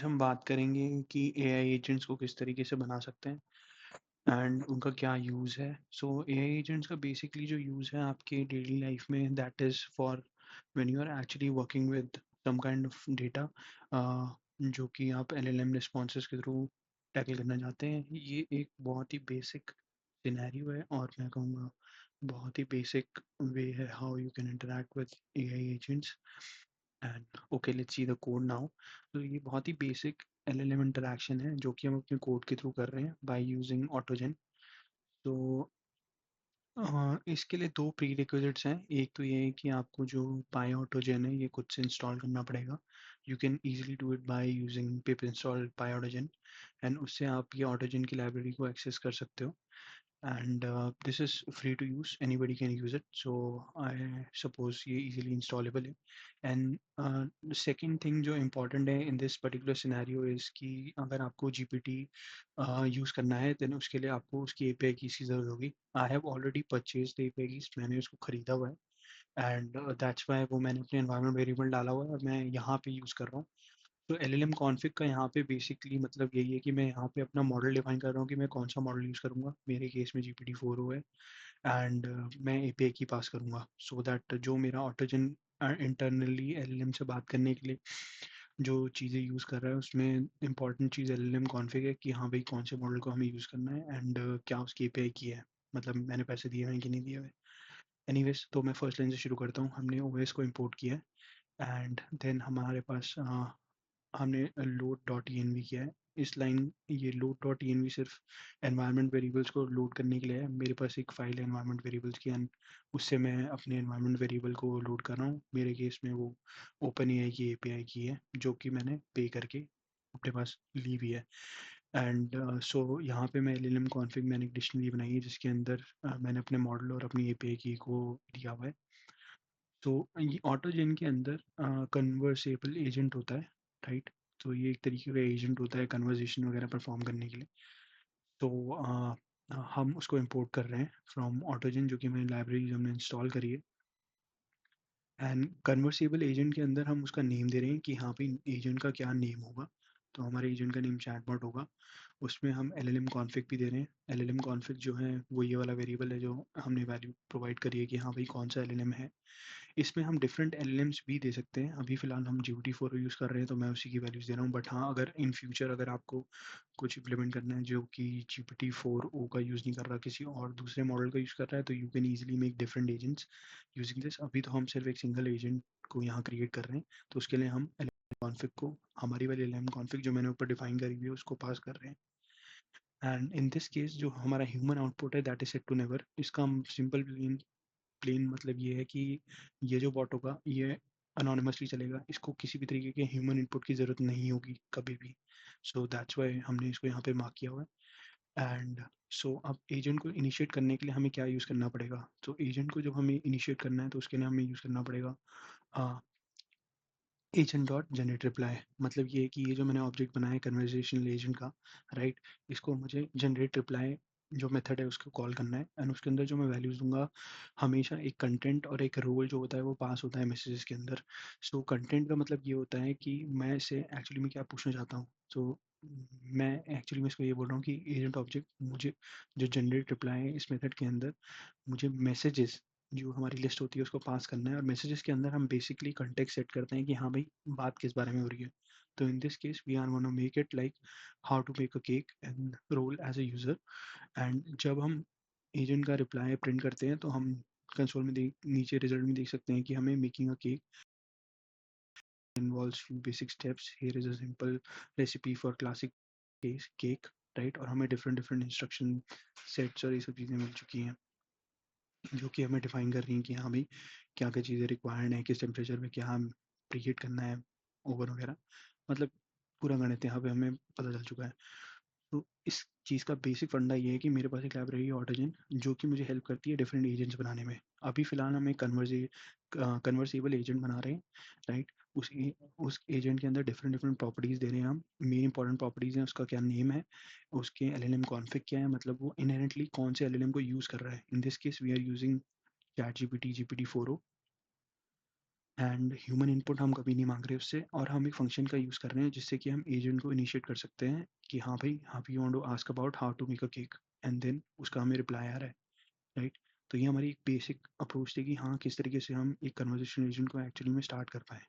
हम बात करेंगे कि एआई एजेंट्स को किस तरीके से बना सकते हैं एंड उनका क्या यूज़ है। सो एआई एजेंट्स का बेसिकली जो यूज़ है आपके डेली लाइफ में, that is for when you are actually working with some kind of data, जो कि आप एलएलएम रिस्पॉन्सेज के थ्रू टैकल करना चाहते हैं। ये एक बहुत ही बेसिक सिनेरियो है और मैं कहूँगा बहुत ही बेसिक वे है how you can interact with AI agents. And okay, let's see the code now. तो ये बहुत ही बेसिक एलएलएम इंटरैक्शन है जो कि हम अपने कोड के थ्रू कर रहे हैं बाय यूजिंग ऑटोजन। तो इसके लिए दो प्री रिक्विजिट्स हैं। एक तो ये है कि आपको जो पाई ऑटोजन है ये खुद से इंस्टॉल करना पड़ेगा। You can easily do it by using pip install py autogen and उससे आप ये ऑटोजन की लाइब्रेरी को एक्सेस कर सकते हो। And this is free to use, anybody can use it, so I suppose ये easily installable है। And the second thing जो important है in this particular scenario is कि अगर आपको GPT use करना है then उसके लिए आपको उसकी API की सी ज़रूरत होगी। I have already purchased the API keys, मैंने उसको खरीदा हुआ है and that's why वो मैंने अपने environment variable डाला हुआ है और मैं यहाँ पे यूज़ कर रहा हूँ। तो एलएलएम कॉन्फ़िग का यहाँ पे बेसिकली मतलब यही है कि मैं यहाँ पे अपना मॉडल डिफाइन कर रहा हूँ कि मैं कौन सा मॉडल यूज़ करूँगा। मेरे केस में GPT-4o है एंड मैं एपीआई की पास करूँगा सो दैट जो मेरा ऑटोजन इंटरनली एलएलएम से बात करने के लिए जो चीज़ें यूज़ कर रहा है उसमें इंपॉर्टेंट चीज़ एलएलएम कॉन्फ़िग है कि हाँ भाई कौन से मॉडल को हमें यूज़ करना है एंड क्या उसकी एपीआई की है, मतलब मैंने पैसे दिए हुए हैं कि नहीं दिए हुए। एनीवेज, तो मैं फर्स्ट लाइन से शुरू करता हूँ। हमने ओएस को इम्पोर्ट किया है एंड देन हमारे पास हमने लोड डॉट ई किया है। इस लाइन ये लोड डॉट ई सिर्फ एनवायरनमेंट वेरिएबल्स को लोड करने के लिए है। मेरे पास एक फाइल है एनवायरनमेंट वेरिएबल्स की एंड उससे मैं अपने एनवायरनमेंट वेरिएबल को लोड कर रहा हूँ। मेरे केस में वो ओपन एआई की एपीआई की है जो कि मैंने पे करके अपने पास ली हुई है। एंड सो यहाँ पे मैं एलएलएम कॉन्फ़िग मैंने एक डिक्शनरी बनाई है जिसके अंदर मैंने अपने मॉडल और अपनी एपीआई की को दिया हुआ है। तो ये ऑटोजन के अंदर कन्वर्सेबल एजेंट होता है, राइट? तो ये एक तरीके का एजेंट होता है कन्वर्सेशन वगैरह परफॉर्म करने के लिए। तो हम उसको इंपोर्ट कर रहे हैं फ्रॉम ऑटोजन, जो कि मैंने लाइब्रेरी हमने इंस्टॉल करी है। एंड कन्वर्सेबल एजेंट के अंदर हम उसका नेम दे रहे हैं कि हाँ भाई एजेंट का क्या नेम होगा। तो हमारे एजेंट का नेम चैटबॉट होगा। उसमें हम एलएलएम कॉन्फ़िग भी दे रहे हैं। एलएलएम कॉन्फ़िग जो है वो ये वाला वेरिएबल है जो हमने वैल्यू प्रोवाइड करी है कि हाँ भाई कौन सा एलएलएम है। इसमें हम डिफरेंट एलएलएम्स भी दे सकते हैं। अभी फ़िलहाल हम GPT-4 यूज़ कर रहे हैं तो मैं उसी की वैल्यूज़ दे रहा हूँ। बट हाँ, अगर इन फ्यूचर अगर आपको कुछ इम्प्लीमेंट करना है जो कि GPT-4o का यूज़ नहीं कर रहा, किसी और दूसरे मॉडल का यूज़ कर रहा है, तो you can easily make different agents using this. अभी तो हम सिर्फ एक सिंगल एजेंट को यहाँ क्रिएट कर रहे हैं, तो उसके लिए हम एलएलएम कॉन्फ़िग को हमारी वाली एलएलएम कॉन्फ़िग जो मैंने ऊपर डिफाइन करी हुई है उसको पास कर रहे हैं। एंड इन दिस केस जो हमारा ह्यूमन आउटपुट है that is set to never. इसका हम सिंपल प्लेन मतलब ये है कि ये जो बॉट होगा ये अनोनिमसली चलेगा। इसको किसी भी तरीके के ह्यूमन इनपुट की ज़रूरत नहीं होगी कभी भी। सो दैट्स वाई हमने इसको यहाँ पे मार्क किया हुआ है। एंड सो अब एजेंट को इनिशिएट करने के लिए हमें क्या यूज़ करना पड़ेगा। तो एजेंट को जब हमें इनिशिएट करना है तो उसके लिए हमें यूज़ करना पड़ेगा एजेंट डॉट जनरेट रिप्लाई। मतलब ये है कि ये जो मैंने ऑब्जेक्ट बनाया है कन्वर्सेशनल एजेंट का, राइट, इसको मुझे जनरेट रिप्लाई जो मेथड है उसको कॉल करना है एंड उसके अंदर जो मैं वैल्यूज़ दूंगा हमेशा एक कंटेंट और एक रोल जो होता है वो पास होता है मैसेजेस के अंदर। सो कंटेंट का मतलब ये होता है कि मैं इसे एक्चुअली में क्या पूछना चाहता हूँ। सो मैं एक्चुअली में इसको ये बोल रहा हूँ कि एजेंट ऑब्जेक्ट मुझे जो जनरेट रिप्लाई है इस मेथड के अंदर मुझे मैसेजेस जो हमारी लिस्ट होती है उसको पास करना है और मैसेजेस के अंदर हम बेसिकली कंटेक्स्ट सेट करते हैं कि हाँ भाई बात किस बारे में हो रही है। तो in this case we are gonna make it like how to make a cake and role as a user. And जब हम एजेंट का रिप्लाई प्रिंट करते हैं तो हम कंसोल में नीचे रिजल्ट में देख सकते हैं कि हमें making a cake involves few basic steps. Here is a simple recipe for classic cake, right. और हमें डिफरेंट डिफरेंट इंस्ट्रक्शन सेट्स और ये सब चीज़ें मिल चुकी हैं जो कि हमें डिफाइन कर रही हैं कि हाँ भाई क्या क्या चीज़ें रिक्वायर्ड हैं, किस टेम्परेचर में क्या हम प्रीहीट करना है, ओवन वगैरह। मतलब पूरा गणित यहाँ पे हमें पता चल चुका है। तो इस चीज़ का बेसिक फंडा ये है कि मेरे पास एक लाइब्रेरी है ऑटोजन जो कि मुझे हेल्प करती है डिफरेंट एजेंट्स बनाने में। अभी फ़िलहाल हम एक कन्वर्सेबल एजेंट बना रहे हैं, राइट। उस एजेंट के अंदर डिफरेंट डिफरेंट प्रॉपर्टीज़ दे रहे हैं हम। मेन इंपॉर्टेंट प्रॉपर्टीज़ हैं उसका क्या नेम है, उसके एलएलएम कॉन्फ़िग क्या है, मतलब वो इनहेरेंटली कौन से एलएलएम को यूज़ कर रहा है। In this case we are using ChatGPT GPT-4o and human input हम कभी नहीं मांग रहे उससे, और हम एक फंक्शन का यूज़ कर रहे हैं जिससे कि हम एजेंट को इनिशिएट कर सकते हैं कि हाँ भाई, हाँ we want to ask about how to make a cake, and then उसका हमें रिप्लाई आ रहा है, राइट। तो ये हमारी एक बेसिक अप्रोच थी कि हाँ, किस तरीके से हम एक कन्वर्सेशन एजेंट को एक्चुअली में स्टार्ट कर पाएँ।